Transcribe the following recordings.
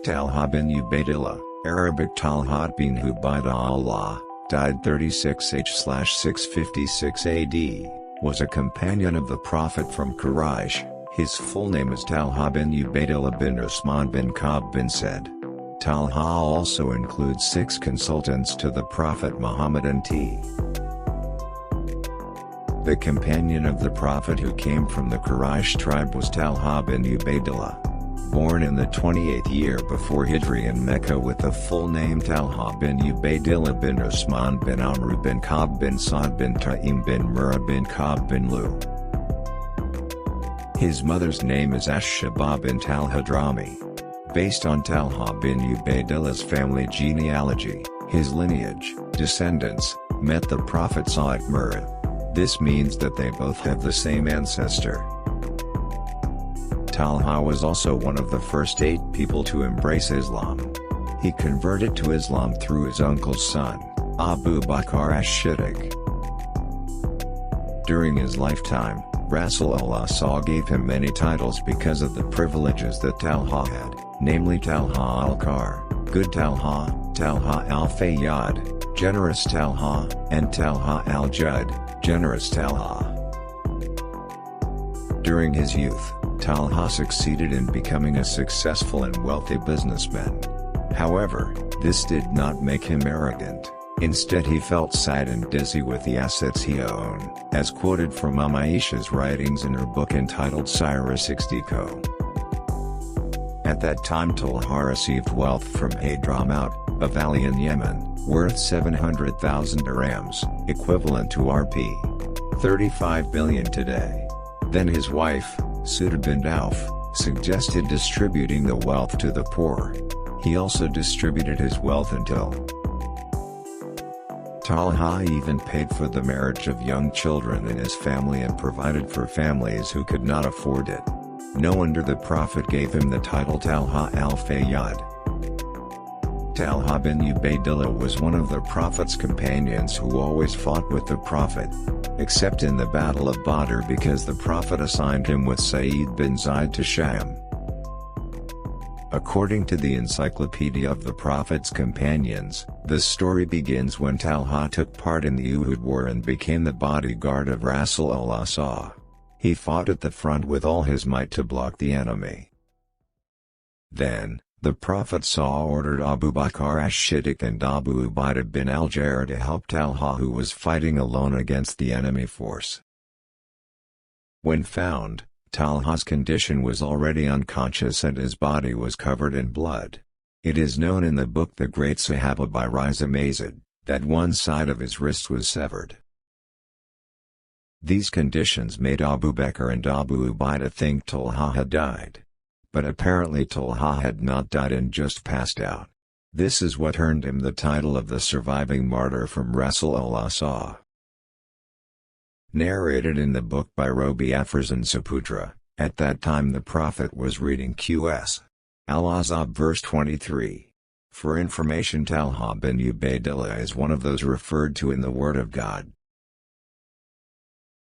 Thalhah bin Ubaidillah, Arabic Thalhah bin Ubaidillah, died 36 H/656 AD, was a companion of the Prophet from Quraysh. His full name is Thalhah bin Ubaidillah bin Usman bin Ka'b bin Said. Talhah also includes 6 consultants to the Prophet Muhammad and the companion of the Prophet who came from the Quraysh tribe was Thalhah bin Ubaidillah. Born in the 28th year before Hijri in Mecca with the full name Thalhah bin Ubaidillah bin Usman bin Amr bin Ka'b bin Sa'd bin Ta'im bin Murrah bin Ka'b bin Lu. His mother's name is Ash-Shaba bint al-Hadrami. Based on Thalhah bin Ubaidillah's family genealogy, his lineage, descendants, met the Prophet at Murrah. This means that they both have the same ancestor. Talhah was also one of the first 8 people to embrace Islam. He converted to Islam through his uncle's son, Abu Bakr as-Siddiq. During his lifetime, Rasulullah gave him many titles because of the privileges that Talhah had, namely Talhah al-Kar, Good Talhah, Talhah al-Fayyad, Generous Talhah, and Talhah al-Jud, Generous Talhah. During his youth, Talhah succeeded in becoming a successful and wealthy businessman. However, this did not make him arrogant. Instead, he felt sad and dizzy with the assets he owned, as quoted from Aisha's writings in her book entitled Sirah 60 Co. At that time Talhah received wealth from Hadramaut, a valley in Yemen, worth 700,000 dirhams, equivalent to Rp. 35 billion today. Then his wife, Suda bint Auf, suggested distributing the wealth to the poor. He also distributed his wealth until Talhah even paid for the marriage of young children in his family and provided for families who could not afford it. No wonder the Prophet gave him the title Talhah al-Fayyad. Thalhah bin Ubaidillah was one of the Prophet's companions who always fought with the Prophet, except in the Battle of Badr because the Prophet assigned him with Sa'id bin Zaid to Sham. According to the Encyclopedia of the Prophet's Companions, the story begins when Talhah took part in the Uhud War and became the bodyguard of Rasulullah. He fought at the front with all his might to block the enemy. Then, the Prophet ordered Abu Bakr as-Siddiq and Abu Ubaidah bin al-Jarrah to help Talhah, who was fighting alone against the enemy force. When found, Talhah's condition was already unconscious and his body was covered in blood. It is known in the book The Great Sahaba by Riza Mazid, that one side of his wrist was severed. These conditions made Abu Bakr and Abu Ubaidah think Talhah had died. But apparently Talhah had not died and just passed out. This is what earned him the title of the surviving martyr from Rasulullah. Narrated in the book by Robi Afrzan Saputra, at that time the Prophet was reading Qs. Al-Ahzab verse 23. For information, Thalhah bin Ubaidillah is one of those referred to in the Word of God.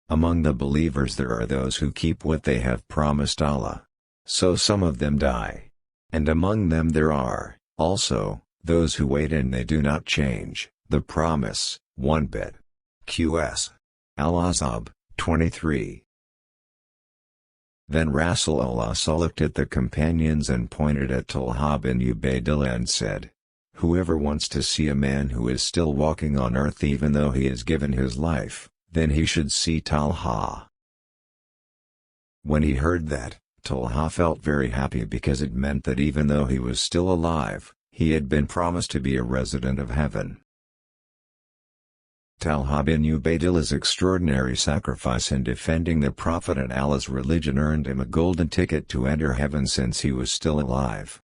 Among the believers there are those who keep what they have promised Allah. So some of them die. And among them there are, also, those who wait and they do not change the promise, one bit. Qs. Al-Ahzab, 23. Then Rasulullah looked at the companions and pointed at Thalhah bin Ubaidillah and said, "Whoever wants to see a man who is still walking on earth even though he has given his life, then he should see Talhah." When he heard that, Talhah felt very happy because it meant that even though he was still alive, he had been promised to be a resident of heaven. Thalhah bin Ubaidillah's extraordinary sacrifice in defending the Prophet and Allah's religion earned him a golden ticket to enter heaven since he was still alive.